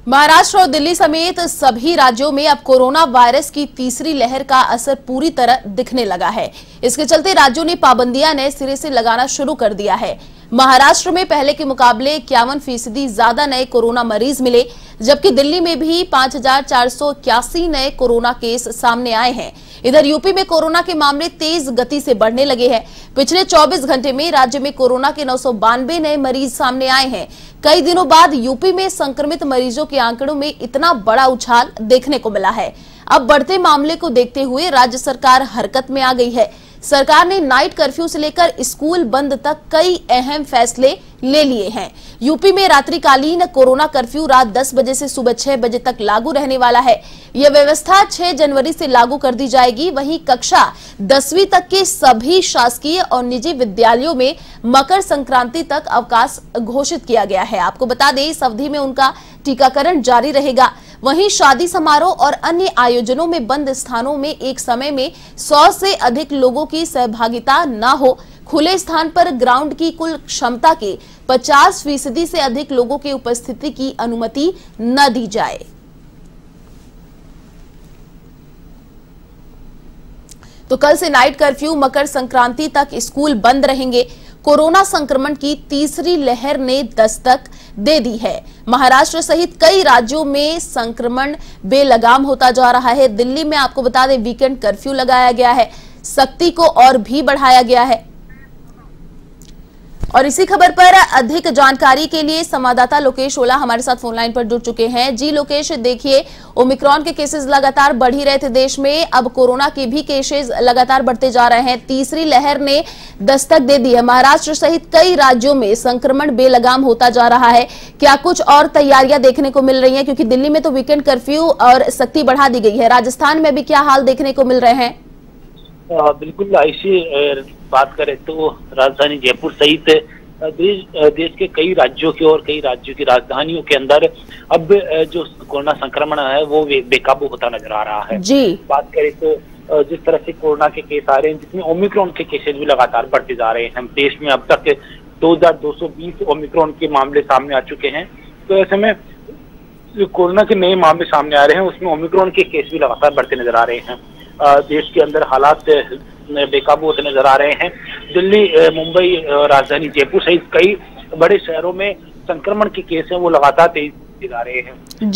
महाराष्ट्र और दिल्ली समेत सभी राज्यों में अब कोरोना वायरस की तीसरी लहर का असर पूरी तरह दिखने लगा है। इसके चलते राज्यों ने पाबंदियां नए सिरे से लगाना शुरू कर दिया है। महाराष्ट्र में पहले के मुकाबले 51% ज्यादा नए कोरोना मरीज मिले, जबकि दिल्ली में भी 5481 नए कोरोना केस सामने आए हैं। इधर यूपी में कोरोना के मामले तेज गति से बढ़ने लगे हैं। पिछले 24 घंटे में राज्य में कोरोना के 992 नए मरीज सामने आए हैं। कई दिनों बाद यूपी में संक्रमित मरीजों के आंकड़ों में इतना बड़ा उछाल देखने को मिला है। अब बढ़ते मामले को देखते हुए राज्य सरकार हरकत में आ गई है। सरकार ने नाइट कर्फ्यू से लेकर स्कूल बंद तक कई अहम फैसले ले लिए हैं। यूपी में रात्रिकालीन कोरोना कर्फ्यू रात 10 बजे से सुबह 6 बजे तक लागू रहने वाला है। यह व्यवस्था 6 जनवरी से लागू कर दी जाएगी। वहीं कक्षा 10वीं तक के सभी शासकीय और निजी विद्यालयों में मकर संक्रांति तक अवकाश घोषित किया गया है। आपको बता दें, इस अवधि में उनका टीकाकरण जारी रहेगा। वहीं शादी समारोह और अन्य आयोजनों में बंद स्थानों में एक समय में 100 से अधिक लोगों की सहभागिता न हो। खुले स्थान पर ग्राउंड की कुल क्षमता के 50% से अधिक लोगों की उपस्थिति की अनुमति न दी जाए। तो कल से नाइट कर्फ्यू, मकर संक्रांति तक स्कूल बंद रहेंगे। कोरोना संक्रमण की तीसरी लहर ने दस्तक दे दी है। महाराष्ट्र सहित कई राज्यों में संक्रमण बेलगाम होता जा रहा है। दिल्ली में आपको बता दें, वीकेंड कर्फ्यू लगाया गया है। सख्ती को और भी बढ़ाया गया है। और इसी खबर पर अधिक जानकारी के लिए संवाददाता लोकेश ओला हमारे साथ फोन लाइन पर जुड़ चुके हैं। जी लोकेश, देखिए, ओमिक्रॉन के केसेस लगातार बढ़ ही रहे थे देश में, अब कोरोना के भी केसेस लगातार बढ़ते जा रहे हैं। तीसरी लहर ने दस्तक दे दी है। महाराष्ट्र सहित कई राज्यों में संक्रमण बेलगाम होता जा रहा है। क्या कुछ और तैयारियां देखने को मिल रही है? क्योंकि दिल्ली में तो वीकेंड कर्फ्यू और सख्ती बढ़ा दी गई है। राजस्थान में भी क्या हाल देखने को मिल रहे हैं? बिल्कुल, ऐसी बात करें तो राजधानी जयपुर सहित देश के कई राज्यों की और कई राज्यों की राजधानियों के अंदर अब जो कोरोना संक्रमण है वो बेकाबू होता नजर आ रहा है। जी बात करें तो जिस तरह से कोरोना के केस आ रहे हैं, जिसमें ओमिक्रॉन के केसेस भी लगातार बढ़ते जा रहे हैं। देश में अब तक 2220 ओमिक्रॉन के मामले सामने आ चुके हैं। तो ऐसे में जो कोरोना के नए मामले सामने आ रहे हैं, उसमें ओमिक्रॉन के केस भी लगातार बढ़ते नजर आ रहे हैं। देश के अंदर हालात बेकाबू होते नजर आ रहे हैं। दिल्ली, मुंबई, राजधानी जयपुर सहित कई बड़े शहरों में संक्रमण के केस हैं वो लगातार तेजी जा रहे हैं।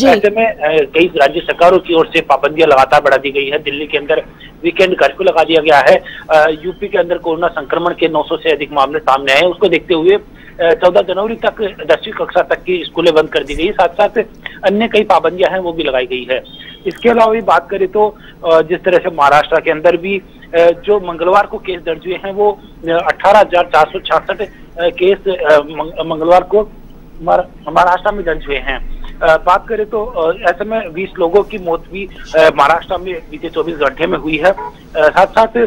ऐसे में कई राज्य सरकारों की ओर से पाबंदियां लगातार बढ़ा दी गई है। दिल्ली के अंदर वीकेंड कर्फ्यू लगा दिया गया है। यूपी के अंदर कोरोना संक्रमण के 900 से अधिक मामले सामने आए हैं। उसको देखते हुए 14 जनवरी तक 10वीं कक्षा तक की स्कूलें बंद कर दी गई। साथ साथ अन्य कई पाबंदियां हैं वो भी लगाई गई है। इसके अलावा भी बात करें तो जिस तरह से महाराष्ट्र के अंदर भी जो मंगलवार को केस दर्ज हुए हैं वो 18,466 केस मंगलवार को महाराष्ट्र में दर्ज हुए हैं। बात करें तो ऐसे में 20 लोगों की मौत भी महाराष्ट्र में बीते 24 घंटे में हुई है। साथ साथ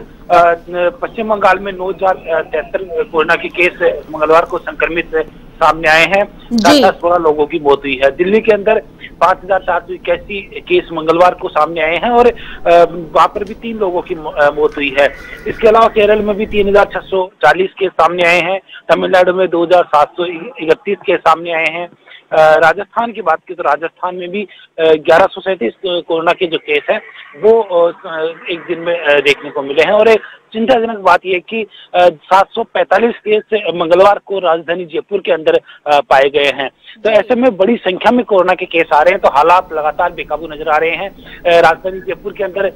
पश्चिम बंगाल में 9,073 कोरोना के केस मंगलवार को संक्रमित सामने आए हैं। 16 लोगों की मौत हुई है। दिल्ली के अंदर 5,481 केस मंगलवार को सामने आए हैं और वहां पर भी 3 लोगों की मौत हुई है। इसके अलावा केरल में भी 3,640 केस सामने आए हैं। तमिलनाडु में 2,731 केस सामने आए हैं। राजस्थान की बात की तो राजस्थान में भी 1137 कोरोना के जो केस हैं वो एक दिन में देखने को मिले हैं। और एक चिंताजनक बात यह कि 745 केस मंगलवार को राजधानी जयपुर के अंदर पाए गए हैं। तो ऐसे में बड़ी संख्या में कोरोना के केस आ रहे हैं। तो हालात लगातार बेकाबू नजर आ रहे हैं। राजधानी जयपुर के अंदर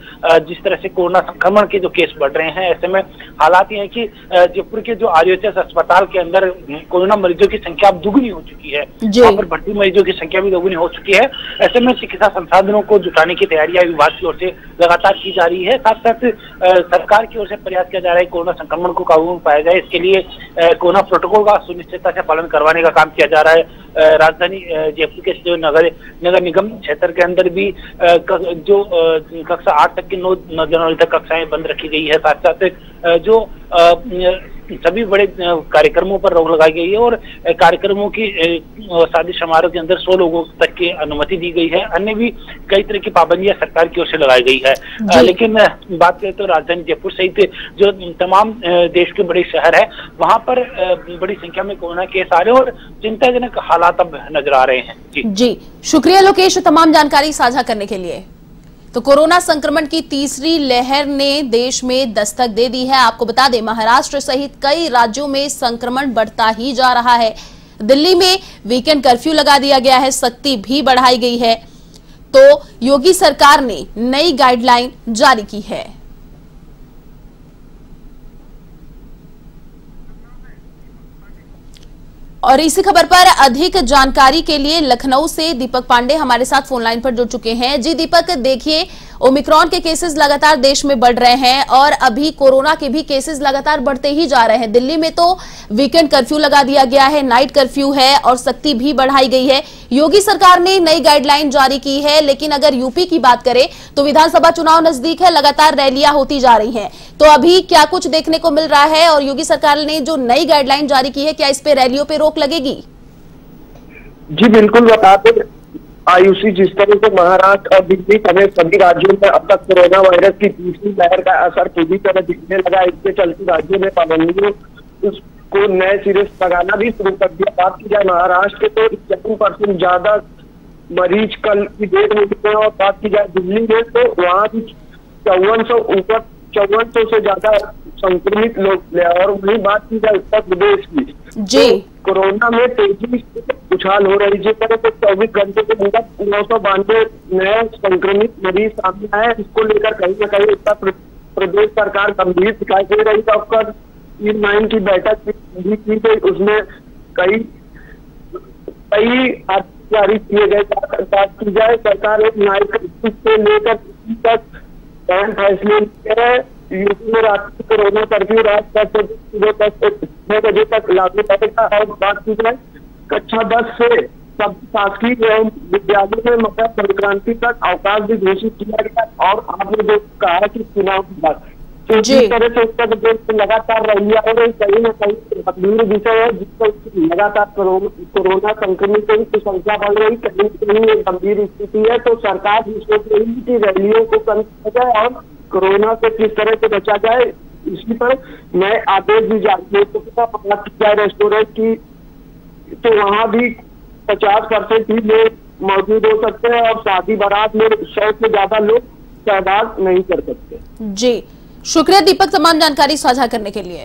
जिस तरह से कोरोना संक्रमण के जो केस बढ़ रहे हैं, ऐसे में हालात ये हैं कि जयपुर के जो RUHS अस्पताल के अंदर कोरोना मरीजों की संख्या अब दुगुनी हो चुकी है। वहाँ पर भर्ती मरीजों की संख्या भी दोगुनी हो चुकी है। ऐसे में चिकित्सा संसाधनों को जुटाने की तैयारियां विभाग की ओर से लगातार की जा रही है। साथ साथ सरकार की ओर से प्रयास किया जा रहा है कोरोना संक्रमण को काबू में पाया जाए। इसके लिए कोरोना प्रोटोकॉल का सुनिश्चितता से पालन करवाने का काम किया जा रहा है। राजधानी जयपुर के जो नगर निगम क्षेत्र के अंदर भी जो कक्षा 8 तक की 9 जनवरी तक कक्षाएं बंद रखी गई है। साथ साथ जो सभी बड़े कार्यक्रमों पर रोक लगाई गई है और कार्यक्रमों की शादी समारोह के अंदर 100 लोगों तक की अनुमति दी गई है। अन्य भी कई तरह की पाबंदियां सरकार की ओर से लगाई गई है। लेकिन बात करें तो राजधानी जयपुर सहित जो तमाम देश के बड़े शहर है वहां पर बड़ी संख्या में कोरोना केस आ रहे हैं और चिंताजनक हालात अब नजर आ रहे हैं। जी शुक्रिया लोकेश तमाम जानकारी साझा करने के लिए। तो कोरोना संक्रमण की तीसरी लहर ने देश में दस्तक दे दी है। आपको बता दें महाराष्ट्र सहित कई राज्यों में संक्रमण बढ़ता ही जा रहा है। दिल्ली में वीकेंड कर्फ्यू लगा दिया गया है, सख्ती भी बढ़ाई गई है। तो योगी सरकार ने नई गाइडलाइन जारी की है। और इसी खबर पर अधिक जानकारी के लिए लखनऊ से दीपक पांडे हमारे साथ फोन लाइन पर जुड़ चुके हैं। जी दीपक, देखिए ओमिक्रॉन के केसेस लगातार देश में बढ़ रहे हैं और अभी कोरोना के भी केसेस लगातार बढ़ते ही जा रहे हैं। दिल्ली में तो वीकेंड कर्फ्यू लगा दिया गया है, नाइट कर्फ्यू है और सख्ती भी बढ़ाई गई है। योगी सरकार ने नई गाइडलाइन जारी की है, लेकिन अगर यूपी की बात करें तो विधानसभा चुनाव नजदीक है, लगातार रैलियां होती जा रही हैं। तो अभी क्या कुछ देखने को मिल रहा है और योगी सरकार ने जो नई गाइडलाइन जारी की है, क्या इस पे रैलियों पे रोक लगेगी? जी बिल्कुल, बताते आयुषी जिस तरह से महाराष्ट्र और दिल्ली समेत सभी राज्यों में अब तक कोरोना वायरस की तीसरी लहर का असर पूरी तरह दिखने लगा। इसके चलते राज्यों में पाबंदियों को नए सिरे से लगाना भी शुरू कर दिया। बात की जाए महाराष्ट्र के तो 51% ज्यादा मरीज कल की डेट में दिखे और बात की जाए दिल्ली में तो वहाँ भी 5400 से ज्यादा संक्रमित लोग मिले। और वही बात की जाए उत्तर प्रदेश की जी तो कोरोना में तेजी से उछाल हो रही जिस तरह से 24 घंटे के अंदर 992 नए संक्रमित मरीज सामने आए। इसको लेकर कहीं न कहीं उत्तर प्रदेश सरकार गंभीर दिखाई दे रही है। और 3 की बैठक भी की गई, उसमें कई जारी किए गए। बात की जाए सरकार एक नाइट से लेकर तक अहम फैसले लिए हैं। यूपी में राष्ट्रीय कोरोना कर्फ्यू रात 10 बजे तक लागू रहेगा। और बात की जाए कक्षा 10 से सब शासकीय एवं विद्यालयों में मकर संक्रांति तक अवकाश भी घोषित किया गया। और आपने जो कहा कि चुनाव की बात तो जिस तरह से उत्तर प्रदेश में लगातार रही और कहीं न कहीं गंभीर विषय है जिसको लगातार कोरोना संक्रमितों की संख्या बढ़ रही, कहीं कहीं एक गंभीर स्थिति है। तो सरकार भी सोच रही है कि रैलियों को कम किया जाए और कोरोना से किस तरह से बचा जाए, इसी पर नए आदेश भी जारी है। तो बात की जाए रेस्टोरेंट की तो वहाँ भी 50% ही लोग मौजूद हो सकते हैं और शादी बारात में 100 से ज्यादा लोग तादाद नहीं कर सकते। जी शुक्रिया दीपक तमाम जानकारी साझा करने के लिए।